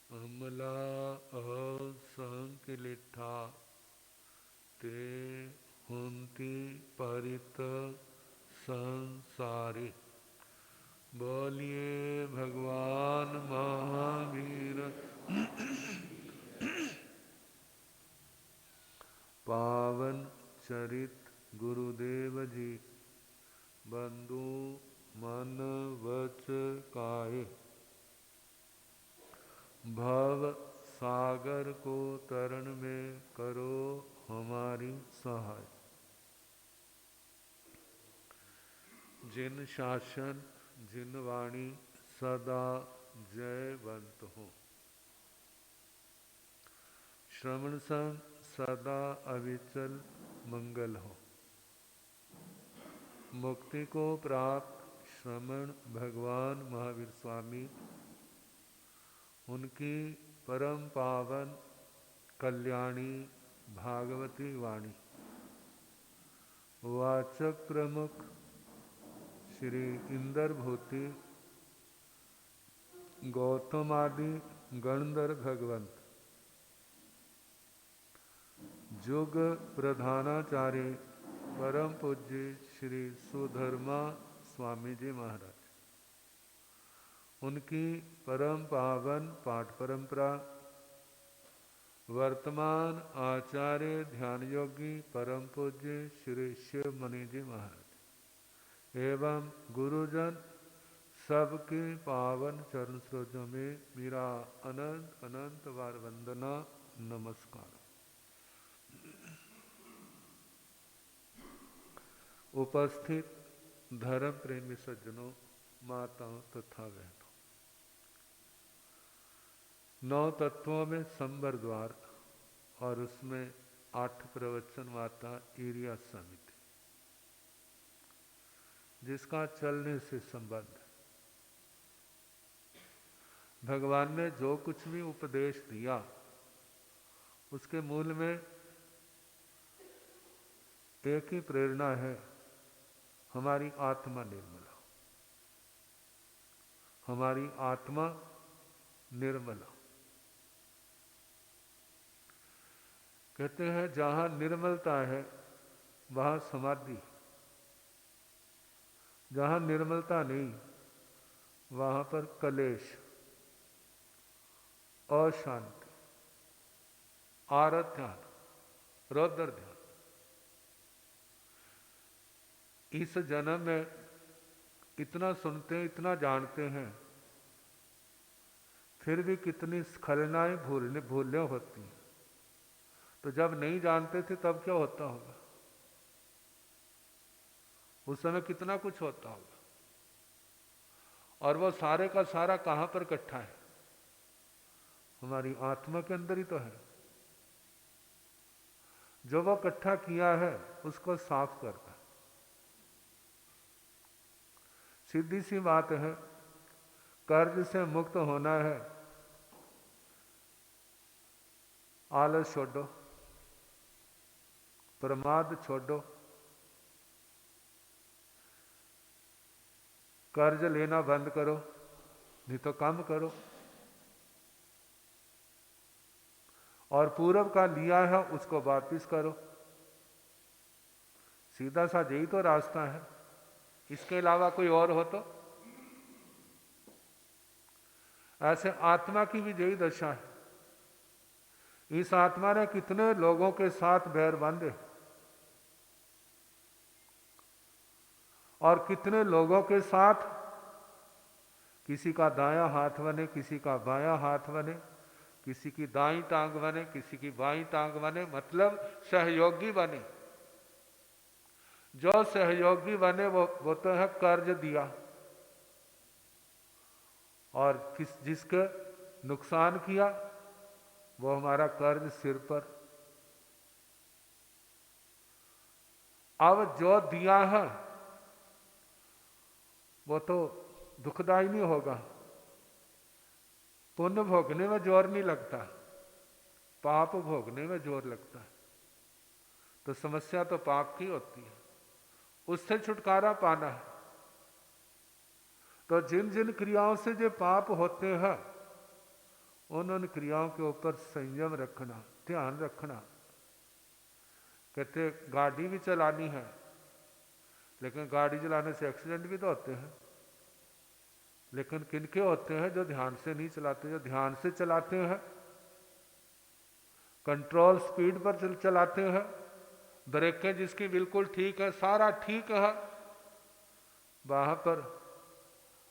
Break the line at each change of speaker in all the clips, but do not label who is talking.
अमला असंकिलिठा ते हुंती परित संसारी। बोलिए भगवान महावीर पावन चरित गुरुदेव जी। बंधु मन वच काये, भव सागर को तरण में करो हमारी सहाय। जिन शासन जिन वाणी सदा जयवंत हो। श्रवण संग सदा अविचल मंगल हो। मुक्ति को प्राप्त श्रमण भगवान महावीर स्वामी, उनकी परम पावन कल्याणी भागवती वाणी वाचक प्रमुख श्री इंदर भूति गौतमादि गणधर भगवंत, जुग प्रधानाचार्य परम पूज्य श्री सुधर्मा स्वामी जी महाराज, उनकी परम पावन पाठ परंपरा, वर्तमान आचार्य ध्यान योगी परम पूज्य श्री शिव मणि जी महाराज एवं गुरुजन सबके पावन चरण सरोजों में मेरा अनंत अनंत बार वंदना नमस्कार। उपस्थित धर्म प्रेमी सज्जनों, माताओं तथा बहनों, 9 तत्वों में संबर द्वार और उसमें 8 प्रवचन माता ईरिया समिति, जिसका चलने से संबंध है। भगवान ने जो कुछ भी उपदेश दिया उसके मूल में एक ही प्रेरणा है, हमारी आत्मा निर्मल हो, हमारी आत्मा निर्मल हो। कहते हैं जहां निर्मलता है वहां समाधि, जहां निर्मलता नहीं वहां पर कलेश, अशांति, आरत ध्यान, रौद्र ध्यान। इस जन्म में इतना सुनते हैं, इतना जानते हैं, फिर भी कितनी स्खलनाएं भूलें होती हैं। तो जब नहीं जानते थे तब क्या होता होगा, उस समय कितना कुछ होता होगा, और वो सारे का सारा कहां पर इकट्ठा है, हमारी आत्मा के अंदर ही तो है। जो वो इकट्ठा किया है उसको साफ करना। सीधी सी बात है, कर्ज से मुक्त होना है, आलस छोड़ो, प्रमाद छोड़ो, कर्ज लेना बंद करो, नहीं तो कम करो, और पूर्व का लिया है उसको वापिस करो। सीधा सा यही तो रास्ता है, इसके अलावा कोई और हो तो? ऐसे आत्मा की भी यही दशा है। इस आत्मा ने कितने लोगों के साथ बैर बांधे और कितने लोगों के साथ, किसी का दायां हाथ बने, किसी का बायां हाथ बने, किसी की दाईं टांग बने, किसी की बाईं टांग बने, मतलब सहयोगी बने। जो सहयोगी बने वो तो है कर्ज दिया, और जिसके नुकसान किया वो हमारा कर्ज सिर पर। अब जो दिया है वो तो दुखदाई नहीं होगा, पुण्य भोगने में जोर नहीं लगता, पाप भोगने में जोर लगता है। तो समस्या तो पाप की होती है, उससे छुटकारा पाना है। तो जिन जिन क्रियाओं से जो पाप होते हैं उन क्रियाओं के ऊपर संयम रखना, ध्यान रखना। कहते गाड़ी भी चलानी है, लेकिन गाड़ी चलाने से एक्सीडेंट भी तो होते हैं, लेकिन किनके होते हैं? जो ध्यान से नहीं चलाते। जो ध्यान से चलाते हैं, कंट्रोल स्पीड पर चलाते हैं, ब्रेकें जिसकी बिल्कुल ठीक है, सारा ठीक है, वहां पर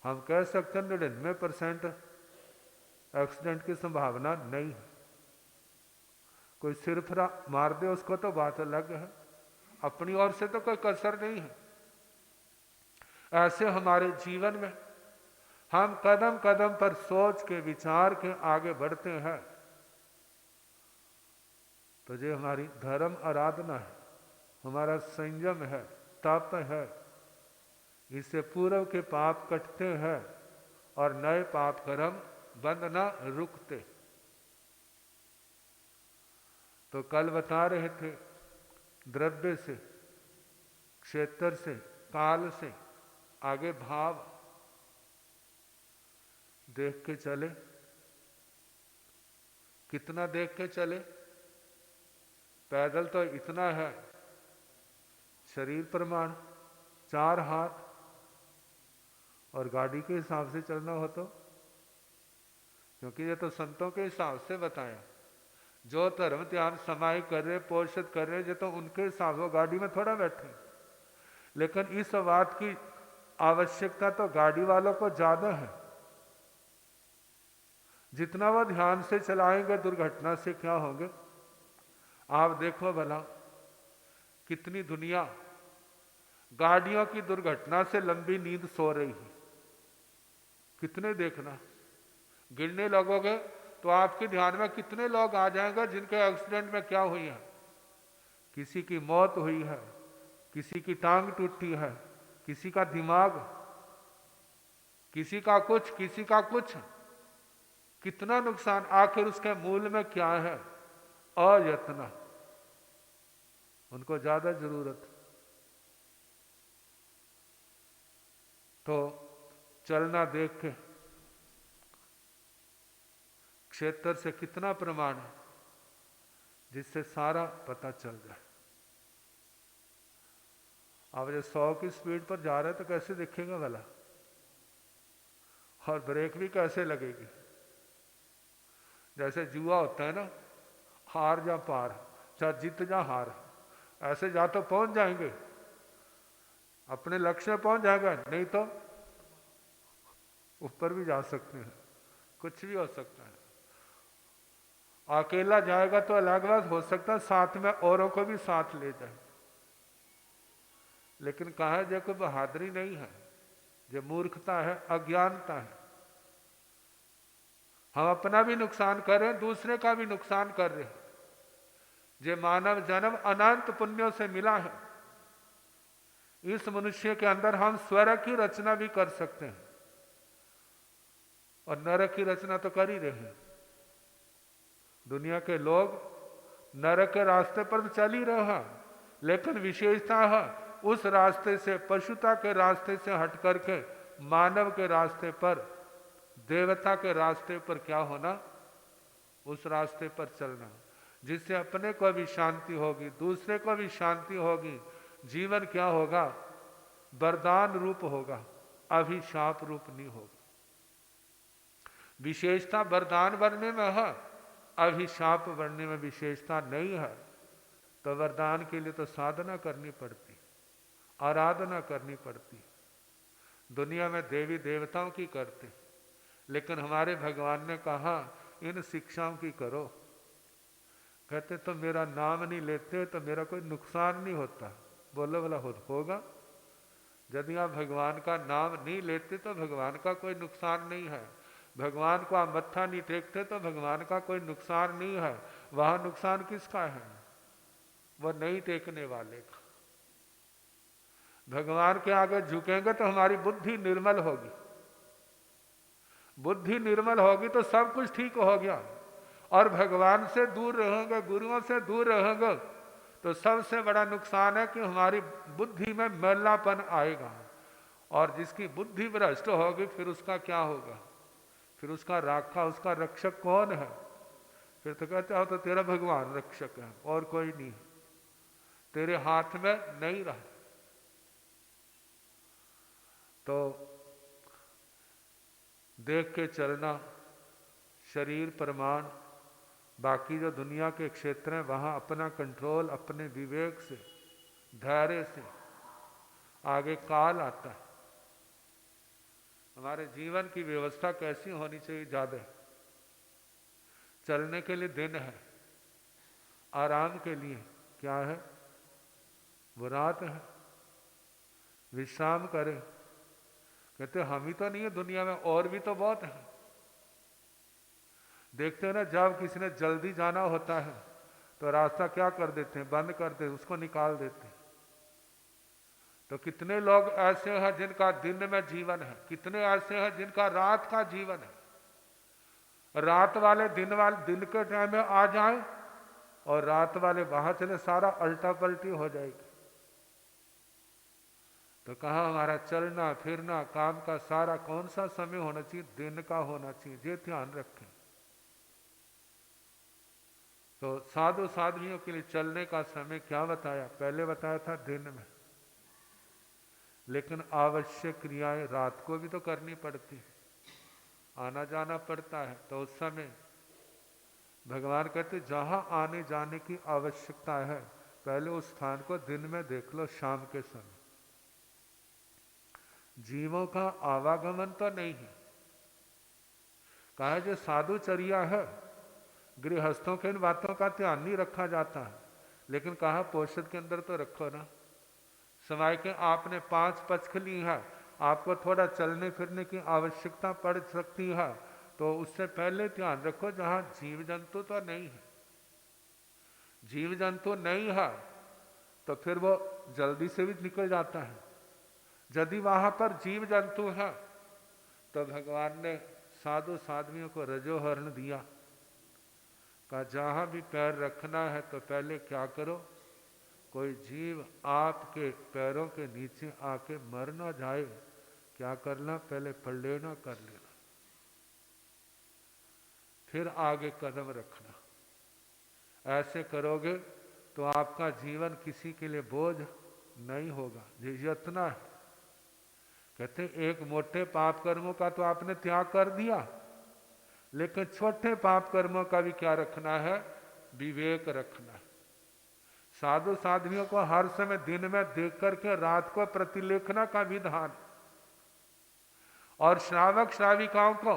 हम कह सकते हैं 99% एक्सीडेंट की संभावना नहीं है। कोई सिर फिरा मार दे उसको तो बात अलग है, अपनी ओर से तो कोई कसर नहीं है। ऐसे हमारे जीवन में हम कदम कदम पर सोच के विचार के आगे बढ़ते हैं, तो ये हमारी धर्म आराधना है, हमारा संयम है, तप है। इससे पूर्व के पाप कटते हैं और नए पाप कर्म बंद न रुकते। तो कल बता रहे थे, द्रव्य से, क्षेत्र से, काल से आगे भाव देख के चले। कितना देख के चले? पैदल तो इतना है, शरीर प्रमाण 4 हाथ, और गाड़ी के हिसाब से चलना हो तो, क्योंकि ये तो संतों के हिसाब से बताया। जो धर्म ध्यान समाई कर रहे, पोषित कर रहे, जो तो उनके हिसाब से गाड़ी में थोड़ा बैठे। लेकिन इस बात की आवश्यकता तो गाड़ी वालों को ज्यादा है। जितना वो ध्यान से चलाएंगे, दुर्घटना से क्या होंगे? आप देखो भला, कितनी दुनिया गाड़ियों की दुर्घटना से लंबी नींद सो रही है। कितने देखना, गिनने लगोगे तो आपके ध्यान में कितने लोग आ जाएंगे जिनके एक्सीडेंट में क्या हुई है। किसी की मौत हुई है, किसी की टांग टूटी है, किसी का दिमाग, किसी का कुछ, किसी का कुछ। कितना नुकसान, आखिर उसके मूल में क्या है? अयत्न। उनको ज्यादा जरूरत। तो चलना देख के क्षेत्र से कितना प्रमाण है, जिससे सारा पता चल जाए। अब जो 100 की स्पीड पर जा रहे तो कैसे दिखेगा भला? और ब्रेक भी कैसे लगेगी? जैसे जुआ होता है ना, हार जा पार, चाहे जीत जा हार। ऐसे जा तो पहुंच जाएंगे, अपने लक्ष्य में पहुंच जाएगा, नहीं तो ऊपर भी जा सकते हैं, कुछ भी हो सकता है। अकेला जाएगा तो अलग बात, हो सकता है साथ में औरों को भी साथ ले जाए। लेकिन कहा जो कोई बहादुरी नहीं है, जो मूर्खता है, अज्ञानता है। हम अपना भी नुकसान कर रहे हैं, दूसरे का भी नुकसान कर रहे हैं। जो मानव जन्म अनंत पुण्यों से मिला है, इस मनुष्य के अंदर हम स्वर्ग की रचना भी कर सकते हैं, और नरक की रचना तो कर ही रहे हैं। दुनिया के लोग नरक के रास्ते पर चल ही रहे हैं, लेकिन विशेषता है उस रास्ते से, पशुता के रास्ते से हट करके मानव के रास्ते पर, देवता के रास्ते पर क्या होना? उस रास्ते पर चलना, जिससे अपने को भी शांति होगी, दूसरे को भी शांति होगी। जीवन क्या होगा? वरदान रूप होगा, अभिशाप रूप नहीं होगा। विशेषता वरदान बनने में है, अभिशाप बनने में विशेषता नहीं है। तो वरदान के लिए तो साधना करनी पड़ती, आराधना करनी पड़ती। दुनिया में देवी देवताओं की करते, लेकिन हमारे भगवान ने कहा इन शिक्षाओं की करो। कहते तो मेरा नाम नहीं लेते तो मेरा कोई नुकसान नहीं होता। बोलो बोला होगा? यदि आप भगवान का नाम नहीं लेते तो भगवान का कोई नुकसान नहीं है। भगवान को आप मत्था नहीं टेकते तो भगवान का कोई नुकसान नहीं है। वहां नुकसान किसका है? वो नहीं टेकने वाले का। भगवान के आगे झुकेंगे तो हमारी बुद्धि निर्मल होगी। बुद्धि निर्मल होगी तो सब कुछ ठीक हो गया। और भगवान से दूर रहेंगे, गुरुओं से दूर रहेंगे तो सबसे बड़ा नुकसान है कि हमारी बुद्धि में मैलापन आएगा। और जिसकी बुद्धि भ्रष्ट होगी फिर उसका क्या होगा? फिर उसका राखा, उसका रक्षक कौन है? फिर तो कहते हो तो तेरा भगवान रक्षक है और कोई नहीं, तेरे हाथ में नहीं रहा। तो देख के चलना, शरीर प्रमाण, बाकी जो दुनिया के क्षेत्र हैं वहां अपना कंट्रोल अपने विवेक से, धैर्य से। आगे काल आता है। हमारे जीवन की व्यवस्था कैसी होनी चाहिए? ज्यादा चलने के लिए दिन है, आराम के लिए क्या है? वो रात है। विश्राम करें। कहते हम ही तो नहीं है दुनिया में, और भी तो बहुत है। देखते हैं ना, जब किसी ने जल्दी जाना होता है तो रास्ता क्या कर देते हैं? बंद कर देते, उसको निकाल देते हैं। तो कितने लोग ऐसे हैं जिनका दिन में जीवन है, कितने ऐसे हैं जिनका रात का जीवन है। रात वाले दिन के टाइम में आ जाए और रात वाले बाहर चले, सारा अल्टा पलटी हो जाएगी। तो कहा हमारा चलना फिरना काम का सारा कौन सा समय होना चाहिए? दिन का होना चाहिए। ये ध्यान रखें। तो साधु साध्वियों के लिए चलने का समय क्या बताया? पहले बताया था दिन में, लेकिन आवश्यक क्रियाएं रात को भी तो करनी पड़ती, आना जाना पड़ता है। तो उस समय भगवान कहते जहां आने जाने की आवश्यकता है पहले उस स्थान को दिन में देख लो, शाम के समय। जीवों का आवागमन तो नहीं है। कहा जो साधुचर्या है, गृहस्थों के इन बातों का ध्यान नहीं रखा जाता है, लेकिन कहा पोषद के अंदर तो रखो ना। समय के आपने 5 पक्ष ली है, आपको थोड़ा चलने फिरने की आवश्यकता पड़ सकती है, तो उससे पहले ध्यान रखो जहां जीव जंतु तो नहीं है। जीव जंतु नहीं है तो फिर वो जल्दी से भी निकल जाता है। यदि वहां पर जीव जंतु है तो भगवान ने साधु साध्वियों को रजोहरण दिया। कहा जहां भी पैर रखना है तो पहले क्या करो, कोई जीव आपके पैरों के नीचे आके मर ना जाए, क्या करना? पहले पलटेना कर लेना, फिर आगे कदम रखना। ऐसे करोगे तो आपका जीवन किसी के लिए बोझ नहीं होगा। यत्न है। कहते एक मोटे पाप कर्मों का तो आपने त्याग कर दिया, लेकिन छोटे पाप कर्मों का भी क्या रखना है? विवेक रखना है। साधु साध्वियों को हर समय दिन में देख करके रात को प्रतिलेखना का विधान, और श्रावक श्राविकाओं को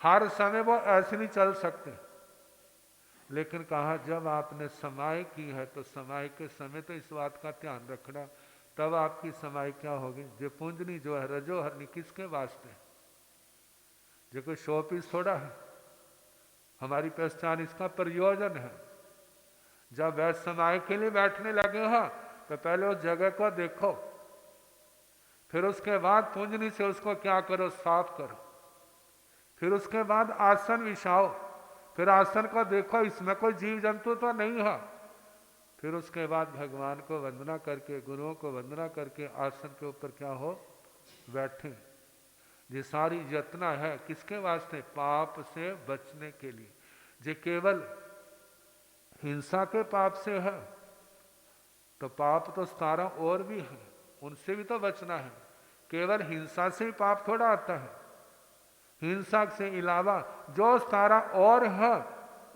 हर समय वो ऐसे नहीं चल सकते। लेकिन कहा जब आपने समाय की है तो समाय के समय तो इस बात का ध्यान रखना, तब आपकी समाय क्या होगी? जो पुंजनी जो है रजोहरनी, किसके वास्ते? जो कोई शो पीस थोड़ा है। हमारी पहचान इसका प्रयोजन है। जब वह समाय के लिए बैठने लगे हो तो पहले उस जगह को देखो, फिर उसके बाद पुंजनी से उसको क्या करो? साफ करो। फिर उसके बाद आसन बिछाओ, फिर आसन को देखो इसमें कोई जीव जंतु तो नहीं है। फिर उसके बाद भगवान को वंदना करके, गुरुओं को वंदना करके आसन के ऊपर क्या हो? बैठे। ये सारी यत्न है किसके वास्ते? पाप से बचने के लिए। जे केवल हिंसा के पाप से है तो पाप तो सारा और भी है, उनसे भी तो बचना है। केवल हिंसा से ही पाप थोड़ा आता है। हिंसा से अलावा जो सारा और है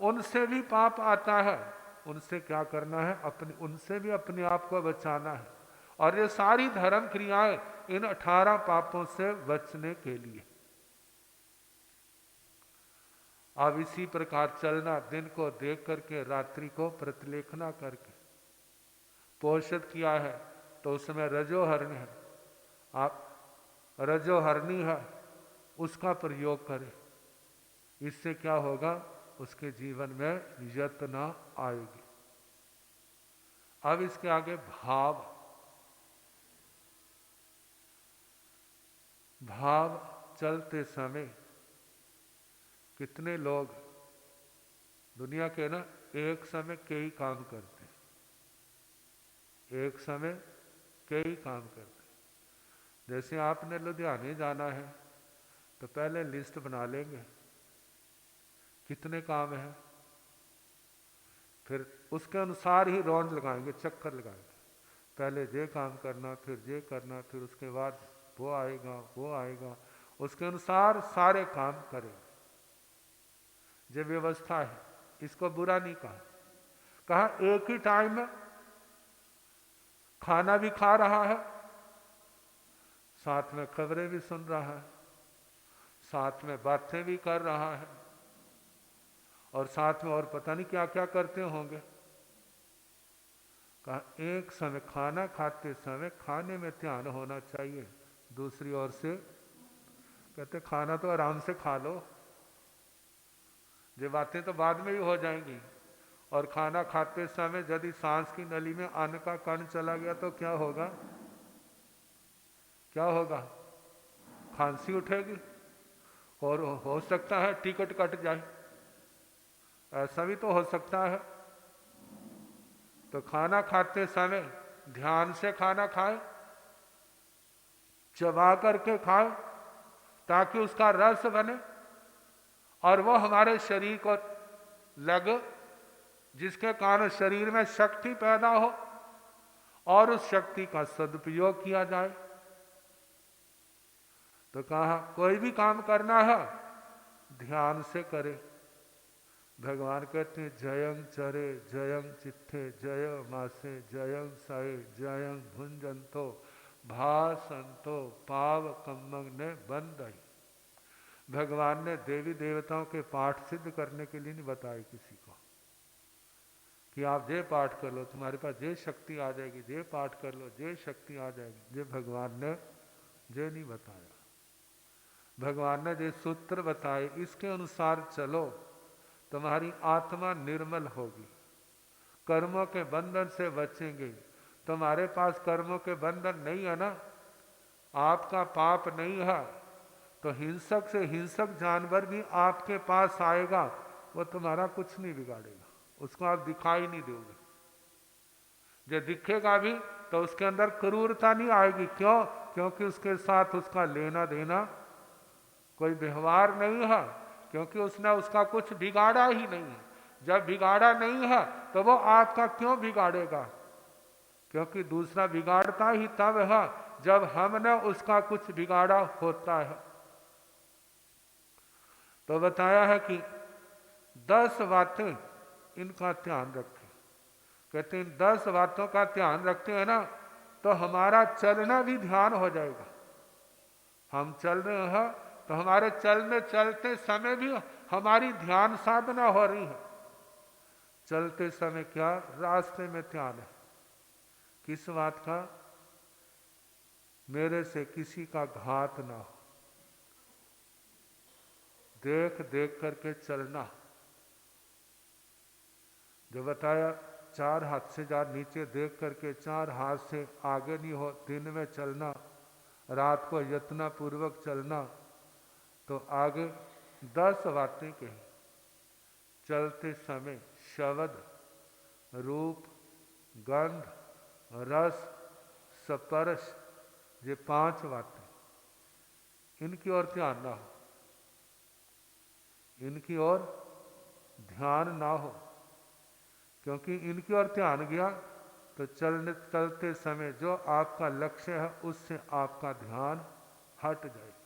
उनसे भी पाप आता है। उनसे क्या करना है? उनसे भी अपने आप को बचाना है। और ये सारी धर्म क्रियाएं इन 18 पापों से बचने के लिए। अब इसी प्रकार चलना, दिन को देख करके रात्रि को प्रतिलेखना करके। पोषद किया है तो उसमें रजोहरण है, आप रजोहरणी है उसका प्रयोग करें। इससे क्या होगा? उसके जीवन में यत्न आएगी। अब इसके आगे भाव। भाव चलते समय कितने लोग दुनिया के ना एक समय कई काम करते हैं, एक समय कई काम करते हैं। जैसे आपने लुधियाने जाना है तो पहले लिस्ट बना लेंगे कितने काम है, फिर उसके अनुसार ही राउंड लगाएंगे, चक्कर लगाएंगे। पहले ये काम करना, फिर ये करना, फिर उसके बाद वो आएगा, वो आएगा, उसके अनुसार सारे काम करें। ये व्यवस्था है, इसको बुरा नहीं कहा। कहा एक ही टाइम में खाना भी खा रहा है, साथ में खबरें भी सुन रहा है, साथ में बातें भी कर रहा है, और साथ में और पता नहीं क्या क्या करते होंगे। कहा एक समय खाना खाते समय खाने में ध्यान होना चाहिए, दूसरी ओर से कहते खाना तो आराम से खा लो, ये बातें तो बाद में ही हो जाएंगी। और खाना खाते समय यदि सांस की नली में अन्न का कण चला गया तो क्या होगा? क्या होगा? खांसी उठेगी और हो सकता है टिकट कट जाए, ऐसा भी तो हो सकता है। तो खाना खाते समय ध्यान से खाना खाए, चबा करके खाए, ताकि उसका रस बने और वो हमारे शरीर को लगे, जिसके कारण शरीर में शक्ति पैदा हो और उस शक्ति का सदुपयोग किया जाए। तो कहा कोई भी काम करना है ध्यान से करे। भगवान कहते हैं जयं चरे जयं चित्ते जय मासे जयं साए जयं भुंजंतो भासंतो पाव कम्मंग ने बंदई। भगवान ने देवी देवताओं के पाठ सिद्ध करने के लिए नहीं बताया किसी को कि आप ये पाठ कर लो तुम्हारे पास ये शक्ति आ जाएगी, ये पाठ कर लो ये शक्ति आ जाएगी। ये भगवान ने ये नहीं बताया। भगवान ने जो सूत्र बताए इसके अनुसार चलो, तुम्हारी आत्मा निर्मल होगी, कर्मों के बंधन से बचेंगे। तुम्हारे पास कर्मों के बंधन नहीं है ना, आपका पाप नहीं है, तो हिंसक से हिंसक जानवर भी आपके पास आएगा, वो तुम्हारा कुछ नहीं बिगाड़ेगा, उसको आप दिखाई नहीं दोगे। जो दिखेगा भी तो उसके अंदर क्रूरता नहीं आएगी। क्यों? क्योंकि उसके साथ उसका लेना देना कोई व्यवहार नहीं है, क्योंकि उसने उसका कुछ बिगाड़ा ही नहीं है। जब बिगाड़ा नहीं है तो वो आपका क्यों बिगाड़ेगा? क्योंकि दूसरा बिगाड़ता ही तब है जब हमने उसका कुछ बिगाड़ा होता है। तो बताया है कि 10 बातें इनका ध्यान रखें। कहते हैं 10 बातों का ध्यान रखते हैं ना तो हमारा चलना भी ध्यान हो जाएगा। हम चल रहे हैं तो हमारे चलने चलते समय भी हमारी ध्यान साधना हो रही है। चलते समय क्या? रास्ते में ध्यान है। किस बात का? मेरे से किसी का घात ना हो, देख देख करके चलना। जो बताया 4 हाथ से ज्यादा नीचे देख करके, 4 हाथ से आगे नहीं हो, दिन में चलना, रात को यत्न पूर्वक चलना। तो आगे 10 बातें कही। चलते समय शब्द, रूप, गंध, रस, स्पर्श, ये 5 बातें, इनकी ओर ध्यान ना हो, इनकी ओर ध्यान ना हो, क्योंकि इनकी ओर ध्यान गया तो चलते समय जो आपका लक्ष्य है उससे आपका ध्यान हट जाएगा।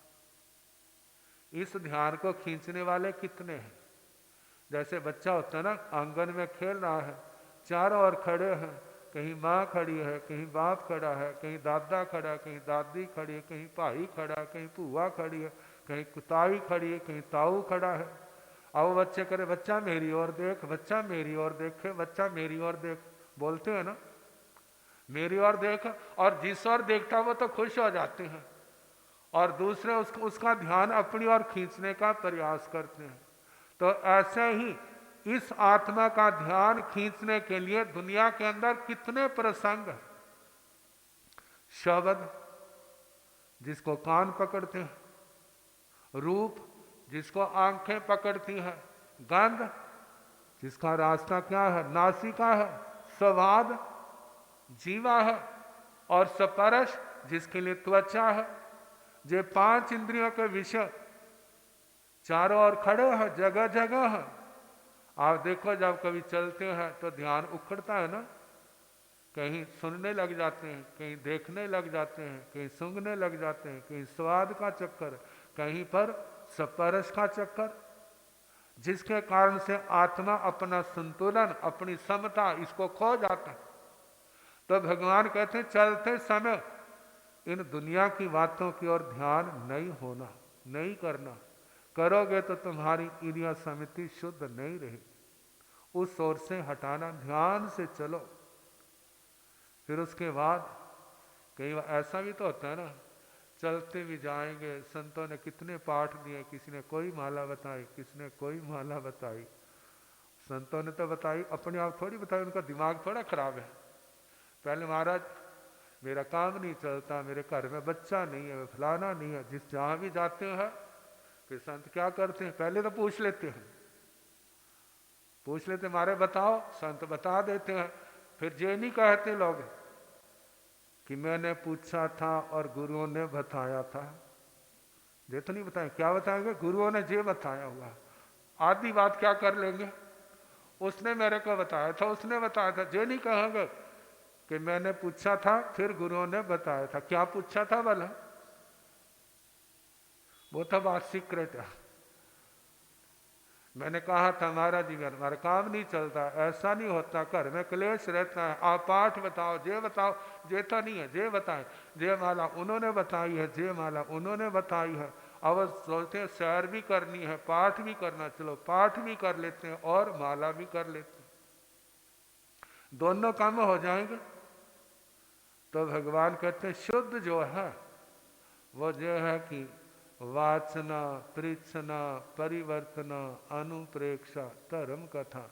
इस ध्यान को खींचने वाले कितने हैं? जैसे बच्चा होता है ना, आंगन में खेल रहा है, चारों ओर खड़े हैं, कहीं माँ खड़ी है, कहीं बाप खड़ा है, कहीं दादा खड़ा है, कहीं दादी खड़ी है, कहीं भाई खड़ा है, कहीं बुआ खड़ी है, कहीं कुताई खड़ी है, कहीं ताऊ खड़ा है। अब बच्चे करे बच्चा मेरी ओर देख, बच्चा मेरी ओर देखे, बच्चा मेरी ओर देख, बोलते हैं ना मेरी ओर देख, और जिस ओर देखता वो तो खुश हो जाते हैं और दूसरे उसका ध्यान अपनी ओर खींचने का प्रयास करते हैं। तो ऐसे ही इस आत्मा का ध्यान खींचने के लिए दुनिया के अंदर कितने प्रसंग हैं। शब्द जिसको कान पकड़ते हैं, रूप जिसको आंखें पकड़ती हैं, गंध जिसका रास्ता क्या है? नासिका है, स्वाद जीवा है, और स्पर्श जिसके लिए त्वचा है, जे 5 इंद्रियों के विषय चारों ओर खड़े हैं, जगह जगह है। आप देखो जब कभी चलते हैं तो ध्यान उखड़ता है ना, कहीं सुनने लग जाते हैं, कहीं देखने लग जाते हैं, कहीं सूंघने लग जाते हैं, कहीं स्वाद का चक्कर, कहीं पर स्पर्श का चक्कर, जिसके कारण से आत्मा अपना संतुलन, अपनी समता इसको खो जाता है। तो भगवान कहते हैं चलते समय इन दुनिया की बातों की ओर ध्यान नहीं होना, नहीं करना। करोगे तो तुम्हारी इंद्रिय समिति शुद्ध नहीं रही, उस ओर से हटाना, ध्यान से चलो। फिर उसके बाद कई बार ऐसा भी तो होता है ना, चलते भी जाएंगे, संतों ने कितने पाठ दिए, किसी ने कोई माला बताई, किसी ने कोई माला बताई। संतों ने तो बताई, अपने आप थोड़ी बताई, उनका दिमाग थोड़ा खराब है। पहले महाराज मेरा काम नहीं चलता, मेरे घर में बच्चा नहीं है, फलाना नहीं है। जिस जहाँ भी जाते हैं फिर संत क्या करते हैं, पहले तो पूछ लेते हैं, पूछ लेते मारे बताओ, संत बता देते हैं। फिर ये नहीं कहते लोग कि मैंने पूछा था और गुरुओं ने बताया था। ये तो नहीं बताया, क्या बताएंगे, गुरुओं ने ये बताया हुआ। आधी बात क्या कर लेंगे, उसने मेरे को बताया था, उसने बताया था। ये नहीं कहेंगे कि मैंने पूछा था फिर गुरुओं ने बताया था। क्या पूछा था भला, वो तो बात सीक्रेट है। मैंने कहा था महाराज जी हमारा काम नहीं चलता, ऐसा नहीं होता, घर में क्लेश रहता है, आप पाठ बताओ, जे बताओ, जे तो नहीं है, जे बताए, जे माला उन्होंने बताई है, जे माला उन्होंने बताई है। अब सोचते हैं सैर भी करनी है, पाठ भी करना, चलो पाठ भी कर लेते हैं और माला भी कर लेते हैं, दोनों काम हो जाएंगे। तो भगवान कहते हैं शुद्ध जो है वो जो है कि वाचना, परीक्षना, परिवर्तना, अनुप्रेक्षा, धर्म कथा,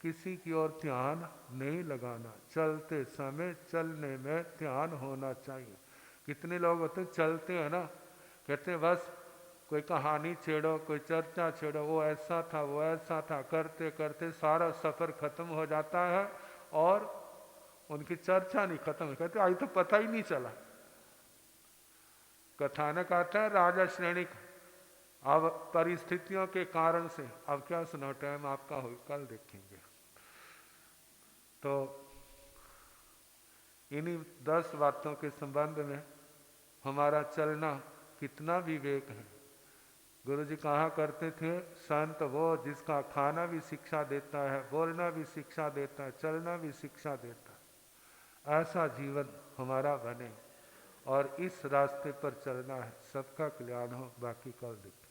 किसी की ओर ध्यान नहीं लगाना। चलते समय चलने में ध्यान होना चाहिए। कितने लोग होते हैं चलते हैं ना, कहते हैं बस कोई कहानी छेड़ो, कोई चर्चा छेड़ो, वो ऐसा था, वो ऐसा था, करते करते सारा सफर खत्म हो जाता है और उनकी चर्चा नहीं खत्म, कहते आज तो पता ही नहीं चला। कथानक आता है राजा श्रेणी, अब परिस्थितियों के कारण से, अब क्या सुना, टाइम आपका हो कल देखेंगे। तो इन्हीं 10 बातों के संबंध में हमारा चलना कितना विवेक है। गुरु जी कहा करते थे संत वो जिसका खाना भी शिक्षा देता है, बोलना भी शिक्षा देता है, चलना भी शिक्षा देता है। ऐसा जीवन हमारा बने और इस रास्ते पर चलना है। सबका कल्याण हो, बाकी कल देखेंगे।